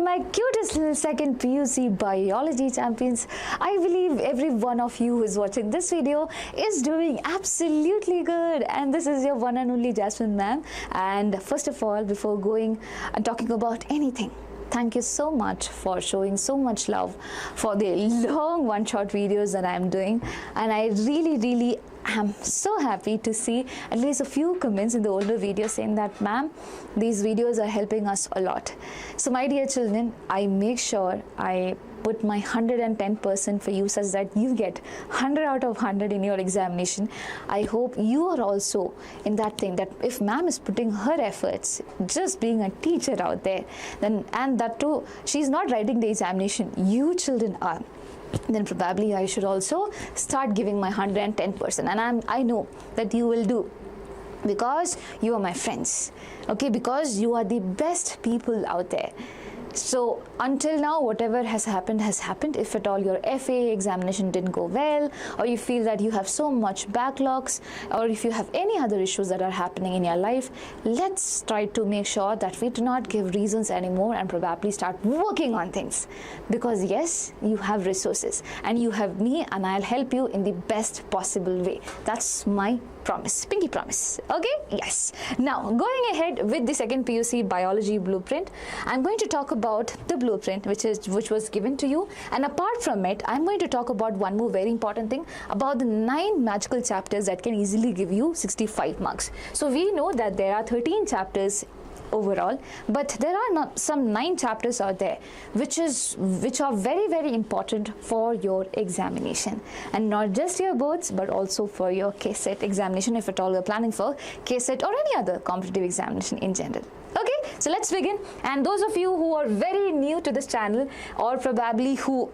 my cutest little second PUC Biology champions. I believe every one of you who is watching this video is doing absolutely good, and this is your one and only Jasmine Ma'am. And first of all, before going and talking about anything, thank you so much for showing so much love for the long one-shot videos that I am doing, and I really am so happy to see at least a few comments in the older videos saying that, ma'am, these videos are helping us a lot. So my dear children, I make sure I put my 110% for you such that you get 100 out of 100 in your examination. I hope you are also in that thing, that if ma'am is putting her efforts just being a teacher out there, then, and that too, she's not writing the examination, you children are, then probably I should also start giving my 110%, and I know that you will do, because you are my friends, okay, because you are the best people out there. So until now, whatever has happened has happened. If at all your FA examination didn't go well, or you feel that you have so much backlogs, or if you have any other issues that are happening in your life, let's try to make sure that we do not give reasons anymore and probably start working on things. Because yes, you have resources and you have me, and I'll help you in the best possible way. That's my promise, pinky promise. Okay, yes. Now going ahead with the second PUC Biology Blueprint, I'm going to talk about the blueprint which was given to you, and apart from it, I'm going to talk about one more very important thing about the 9 magical chapters that can easily give you 65 marks. So we know that there are 13 chapters overall, but there are some 9 chapters out there which are very important for your examination, and not just your boards but also for your KCET examination, if at all you're planning for KCET or any other competitive examination in general. Okay, so let's begin. And those of you who are very new to this channel, or probably who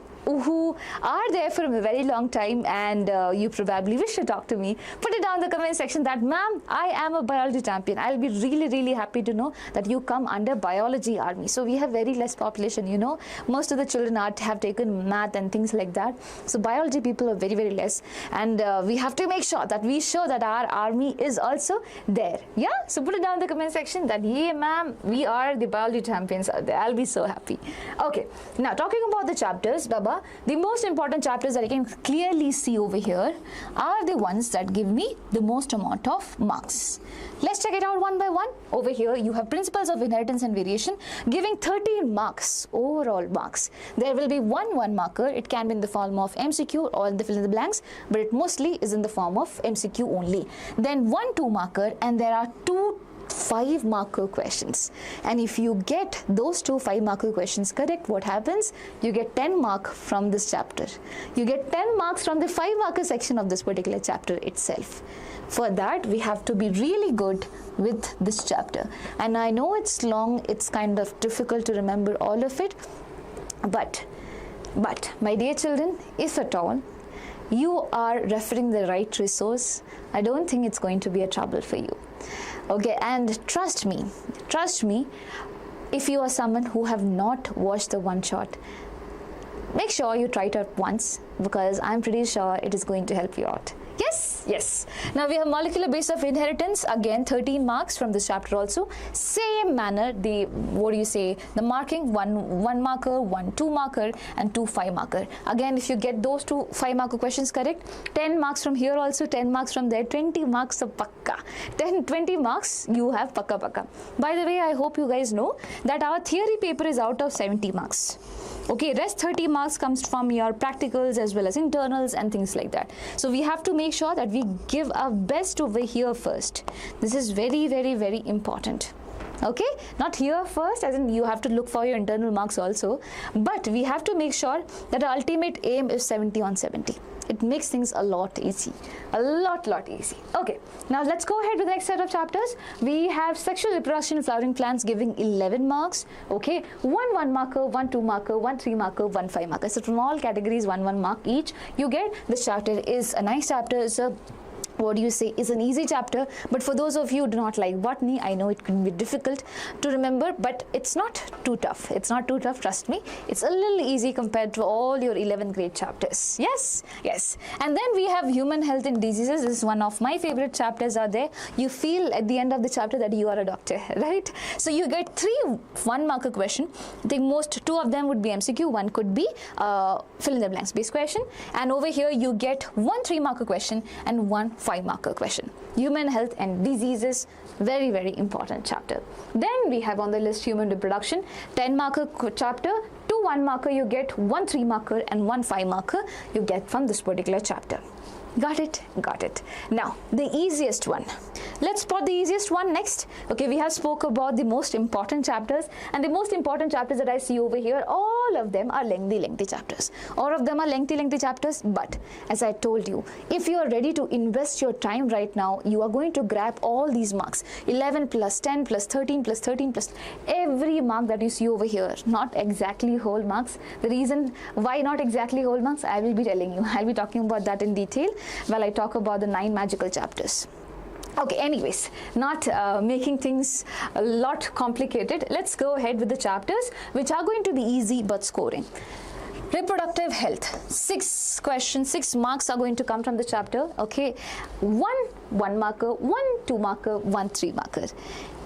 are there for a very long time, and you probably wish to talk to me, put it down in the comment section that, ma'am, I am a biology champion. I'll be really happy to know that you come under biology army. So we have very less population, you know, most of the children have taken math and things like that, so biology people are very less, and we have to make sure that we show that our army is also there. Yeah, so put it down in the comment section that, yeah ma'am, we are the biology champions out there. I'll be so happy. Okay, now talking about the chapters, Baba, the most important chapters that I can clearly see over here are the ones that give me the most amount of marks. Let's check it out one by one. Over here you have principles of inheritance and variation, giving 13 marks, overall marks. There will be one marker. It can be in the form of MCQ or in the fill in the blanks, but it mostly is in the form of MCQ only. Then 1 2 marker, and there are 2 5 marker questions, and if you get those 2 5 marker questions correct, what happens? You get 10 marks from this chapter. You get 10 marks from the 5 marker section of this particular chapter itself. For that, we have to be really good with this chapter, and I know it's long, it's kind of difficult to remember all of it, but my dear children, if at all you are referring the right resource, I don't think it's going to be a trouble for you. Okay, and trust me, if you are someone who have not watched the one shot, make sure you try it out once, because I'm pretty sure it is going to help you out. Yes. Now we have molecular base of inheritance, again 13 marks from this chapter also. Same manner, the marking, one marker, 1 2 marker, and 2 5 marker. Again, if you get those 2 5 marker questions correct, 10 marks from here also, 10 marks from there, 20 marks of pakka. 20 marks you have pakka. By the way, I hope you guys know that our theory paper is out of 70 marks. Okay, rest 30 marks comes from your practicals as well as internals and things like that. So we have to make sure that we give our best over here first. This is very important. Okay, not here first, as in you have to look for your internal marks also, but we have to make sure that our ultimate aim is 70 on 70. It makes things a lot easy, a lot easy. Okay, now let's go ahead with the next set of chapters. We have sexual reproduction in flowering plants, giving 11 marks. Okay, 1 marker, 1 2 marker, 1 3 marker, 1 5 marker. So from all categories, 1 mark each you get. This chapter is a nice chapter. It's a what do you say, is an easy chapter, but for those of you who do not like botany, I know it can be difficult to remember, but it's not too tough. It's not too tough, trust me. It's a little easy compared to all your 11th grade chapters. Yes, yes. And then we have human health and diseases. This is one of my favorite chapters are there. You feel at the end of the chapter that you are a doctor, right? So you get 3 1-marker question. I think most 2 of them would be MCQ, 1 could be fill in the blanks based question, and over here you get 1 3-marker question and 1 5-marker question. Human health and diseases, very, very important chapter. Then we have on the list human reproduction, 10-marker chapter, 2 1-marker you get, 1 3-marker and 1 5-marker you get from this particular chapter. Got it? Got it. Now, the easiest one. Let's spot the easiest one next. Okay, we have spoke about the most important chapters, and the most important chapters that I see over here, all of them are lengthy chapters. All of them are lengthy chapters, but as I told you, if you are ready to invest your time right now, you are going to grab all these marks, 11 plus 10 plus 13 plus 13 plus every mark that you see over here, not exactly whole marks. The reason why not exactly whole marks, I will be telling you. I'll be talking about that in detail while I talk about the 9 magical chapters. Okay, anyways, not making things a lot complicated, let's go ahead with the chapters which are going to be easy but scoring. Reproductive health, 6 questions, 6 marks are going to come from the chapter. Okay, 1 1-marker, 1 2-marker, 1 3-marker.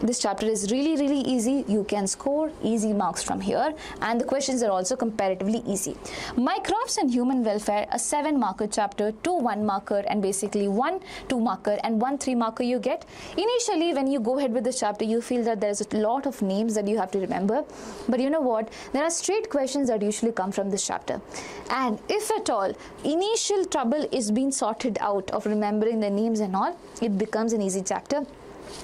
This chapter is really, really easy. You can score easy marks from here, and the questions are also comparatively easy. Microbes and human welfare, a 7-marker chapter, 2 1-marker and basically 1 2-marker and 1 3-marker you get. Initially, when you go ahead with this chapter, you feel that there's a lot of names that you have to remember, but you know what? There are straight questions that usually come from this chapter, and if at all initial trouble is being sorted out of remembering the names and all, it becomes an easy chapter.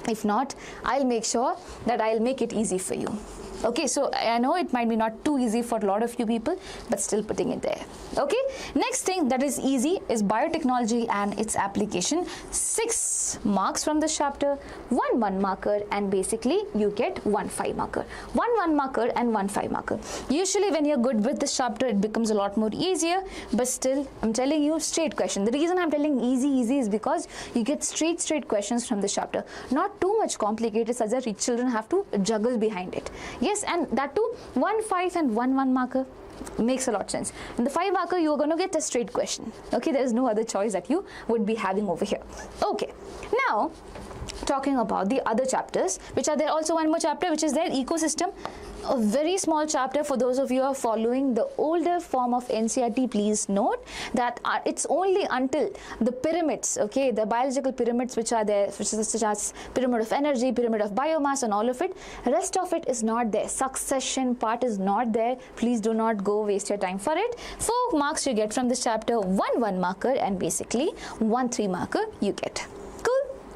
If not, I'll make sure that I'll make it easy for you. Okay, so I know it might be not too easy for a lot of you people, but still putting it there. Okay, next thing that is easy is biotechnology and its application. 6 marks from this chapter, 1 1-marker, and basically you get 1 5-marker. 1 1-marker and 1 5-marker. Usually when you're good with this chapter, it becomes a lot more easier, but still I'm telling you straight question. The reason I'm telling easy is because you get straight questions from this chapter. Not too much complicated such that children have to juggle behind it. Yes, and that too, 1 5 and 1 1-marker makes a lot of sense. In the 5-marker, you are going to get a straight question. Okay, there is no other choice that you would be having over here. Okay, now talking about the other chapters which are there, also one more chapter which is their ecosystem, a very small chapter. For those of you who are following the older form of NCERT, please note that it's only until the pyramids, okay, the biological pyramids which are there, which is such as pyramid of energy, pyramid of biomass and all of it, rest of it is not there. Succession part is not there. Please do not go waste your time for it. 4 marks you get from this chapter, 1 1-marker and basically 1 3-marker you get.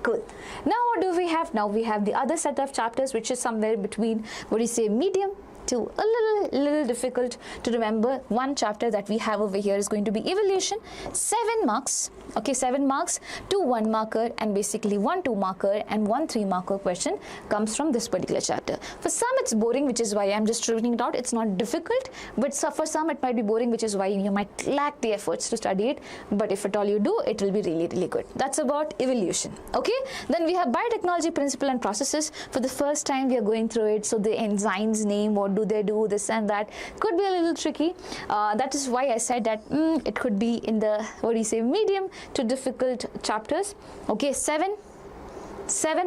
Cool. Now what do we have? Now we have the other set of chapters which is somewhere between, what do you say, medium to a little difficult to remember. One chapter that we have over here is going to be evolution, 7 marks. Okay, 7 marks, 2 1-marker and basically 1 2-marker and 1 3-marker question comes from this particular chapter. For some it's boring, which is why I'm just reading it out. It's not difficult, but for some it might be boring, which is why you might lack the efforts to study it. But if at all you do, it will be really, really good. That's about evolution. Okay, then we have biotechnology principle and processes. For the first time we are going through it, so the enzymes name, what do they do, this and that, could be a little tricky. That is why I said that it could be in the, what do you say, medium to difficult chapters. Okay, 7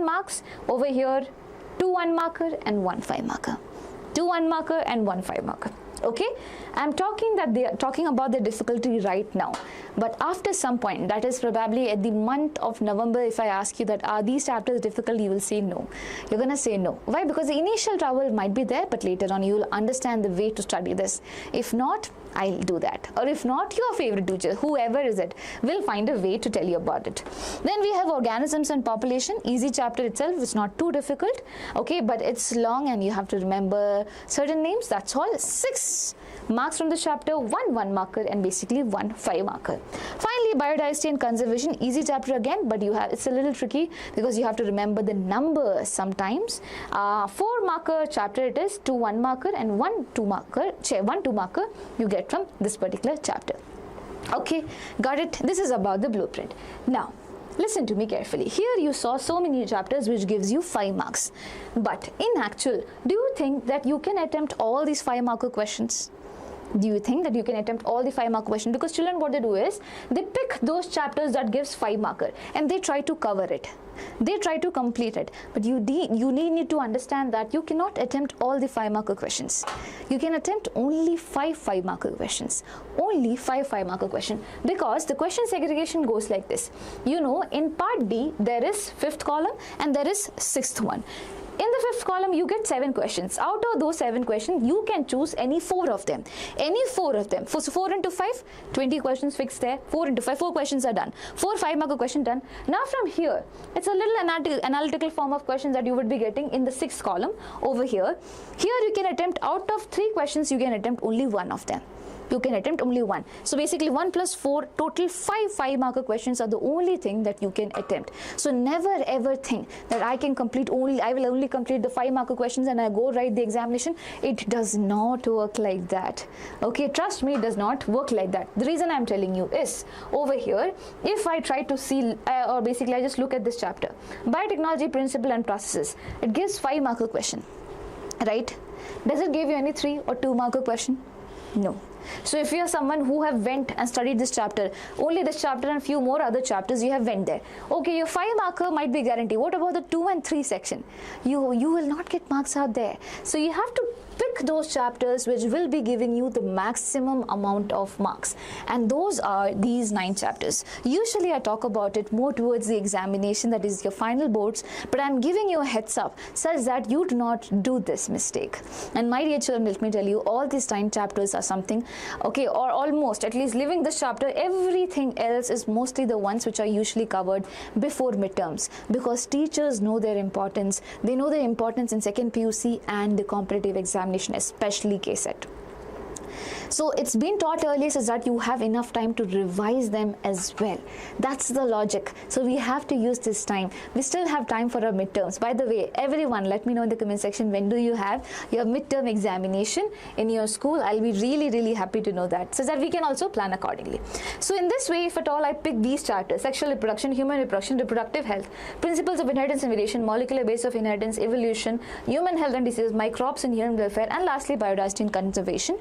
marks over here, 2 1-marker and 1 5-marker, 2 1-marker and 1 5-marker. Okay, I'm talking that they are talking about the difficulty right now, but after some point, that is probably at the month of November, if I ask you that are these chapters difficult, you will say no. You're gonna say no. Why? Because the initial trouble might be there, but later on you will understand the way to study this. If not, I'll do that, or if not, your favorite teacher, whoever is it, will find a way to tell you about it. Then we have organisms and population, easy chapter itself. It's not too difficult, okay, but it's long and you have to remember certain names. That's all. 6 marks from the chapter, 1 1-marker and basically 1 5-marker. Finally, biodiversity and conservation, easy chapter again, but it's a little tricky because you have to remember the numbers sometimes. 4-marker chapter it is, 2 1-marker and 1 2-marker, 1 2-marker you get from this particular chapter. Okay, got it. This is about the blueprint. Now Listen to me carefully. Here you saw so many chapters which gives you 5 marks. But in actual, do you think that you can attempt all these 5-marker questions? Do you think that you can attempt all the 5-mark questions? Because children, what they do is they pick those chapters that gives 5 marker and they try to cover it. They try to complete it. But you need to understand that you cannot attempt all the 5-marker questions. You can attempt only 5 5-marker questions. Only 5 5-marker questions. Because the question segregation goes like this. You know, in part D, there is 5th column and there is 6th one. In the 5th column, you get 7 questions. Out of those 7 questions, you can choose any 4 of them. Any 4 of them. So 4 into 5, 20 questions fixed there. 4 into 5, 4 questions are done. 4 5-marker question done. Now from here, it's a little analytical form of questions that you would be getting in the 6th column over here. Here you can attempt, out of 3 questions, you can attempt only 1 of them. You can attempt only 1. So basically 1 plus 4, total 5 5-marker questions are the only thing that you can attempt. So never ever think that I will only complete the 5-marker questions and I go write the examination. It does not work like that. Okay, trust me, it does not work like that. The reason I'm telling you is, over here, if I try to see, or basically I just look at this chapter, biotechnology principle and processes, it gives 5-marker question, right? Does it give you any 3 or 2-marker question? No. So if you are someone who have went and studied this chapter, only this chapter and few more other chapters, you have went there. Okay, your 5-marker might be guaranteed. What about the 2 and 3 section? You will not get marks out there. So you have to pick those chapters which will be giving you the maximum amount of marks, and those are these 9 chapters. Usually I talk about it more towards the examination, that is your final boards, but I'm giving you a heads up such that you do not do this mistake. And my dear children, let me tell you, all these 9 chapters are something, okay, or almost, at least living this chapter, everything else is mostly the ones which are usually covered before midterms, because teachers know their importance. They know their importance in second PUC and the competitive examination, especially KCET. So it's been taught earlier so that you have enough time to revise them as well. That's the logic. So we have to use this time. We still have time for our midterms. By the way, everyone, let me know in the comment section, when do you have your midterm examination in your school? I'll be really happy to know that, so that we can also plan accordingly. So in this way, if at all I pick these chapters: sexual reproduction, human reproduction, reproductive health, principles of inheritance and variation, molecular base of inheritance, evolution, human health and diseases, microbes and human welfare, and lastly biodiversity and conservation,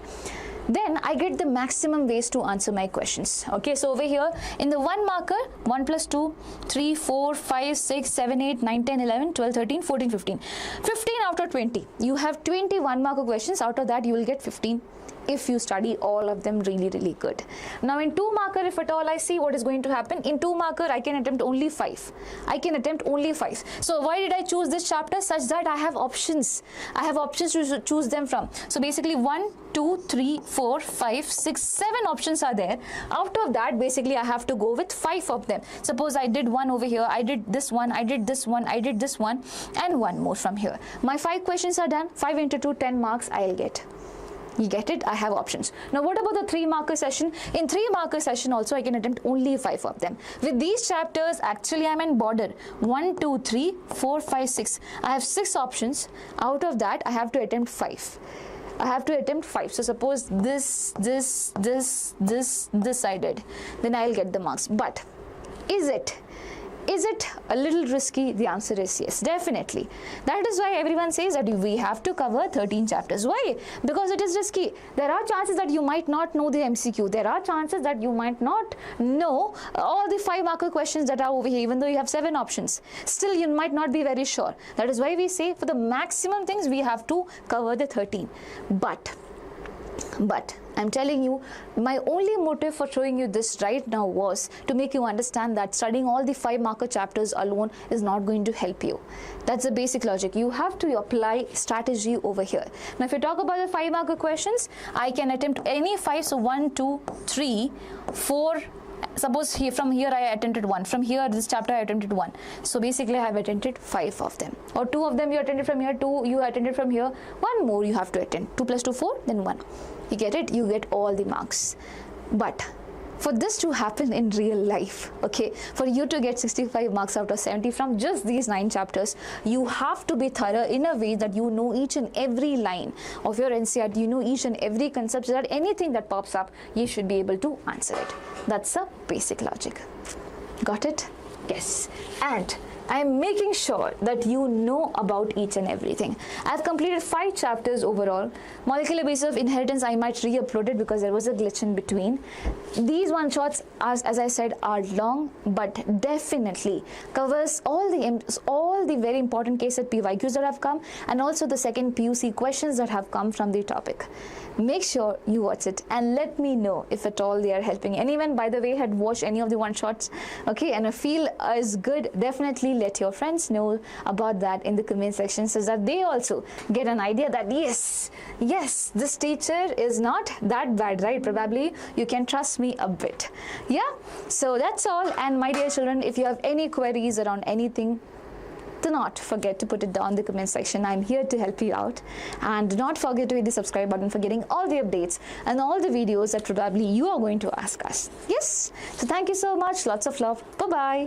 then I get the maximum ways to answer my questions. Okay, so over here in the 1 marker, 1 plus 2, 3, 4, 5, 6, 7, 8, 9, 10, 11, 12, 13, 14, 15. 15 out of 20. You have 21 marker questions. Out of that, you will get 15. If you study all of them really good. Now in 2 marker, if at all I see what is going to happen, in 2 marker I can attempt only 5. I can attempt only 5. So why did I choose this chapter? Such that I have options. I have options to choose them from. So basically 1, 2, 3, 4, 5, 6, 7 options are there. Out of that, basically I have to go with 5 of them. Suppose I did 1 over here, I did this one, I did this one, I did this one, and 1 more from here. My 5 questions are done. 5 into 2, 10 marks I'll get. You get it? I have options. Now what about the 3 marker session? In 3 marker session also I can attempt only 5 of them. With these chapters, actually I'm in border. 1, 2, 3, 4, 5, 6. I have 6 options. Out of that I have to attempt 5. I have to attempt 5. So suppose this I did. Then I'll get the marks. But is it a little risky? The answer is yes, definitely. That is why everyone says that we have to cover 13 chapters. Why? Because it is risky. There are chances that you might not know the MCQ. There are chances that you might not know all the 5 marker questions that are over here, even though you have 7 options. Still, you might not be very sure. That is why we say for the maximum things, we have to cover the 13. But I'm telling you, my only motive for showing you this right now was to make you understand that studying all the 5 marker chapters alone is not going to help you. That's the basic logic. You have to apply strategy over here. Now if you talk about the 5 marker questions, I can attempt any 5. So 1, 2, 3, 4. Suppose here, from here I attempted 1. From here, this chapter I attempted 1. So basically I have attempted 5 of them. Or 2 of them you attended from here, 2 you attended from here, 1 more you have to attend. 2 plus 2, 4, then 1. You get it? You get all the marks. But for this to happen in real life, okay, for you to get 65 marks out of 70 from just these 9 chapters, you have to be thorough in a way that you know each and every line of your NCERT, you know each and every concept, so that anything that pops up, you should be able to answer it. That's a basic logic. Got it? Yes, and I am making sure that you know about each and everything. I have completed 5 chapters overall. Molecular basis of inheritance, I might re-upload it because there was a glitch in between. These one shots, as I said, are long, but definitely covers all the very important KCET PYQs that have come, and also the second PUC questions that have come from the topic. Make sure you watch it and let me know if at all they are helping. Anyone, by the way, had watched any of the one shots, okay, and I feel is good, definitely let your friends know about that in the comment section so that they also get an idea that yes, this teacher is not that bad, right? Probably you can trust me a bit. Yeah, so that's all. And my dear children, if you have any queries around anything, do not forget to put it down in the comment section. I'm here to help you out. And do not forget to hit the subscribe button for getting all the updates and all the videos that probably you are going to ask us. Yes, so thank you so much. Lots of love. Bye-bye.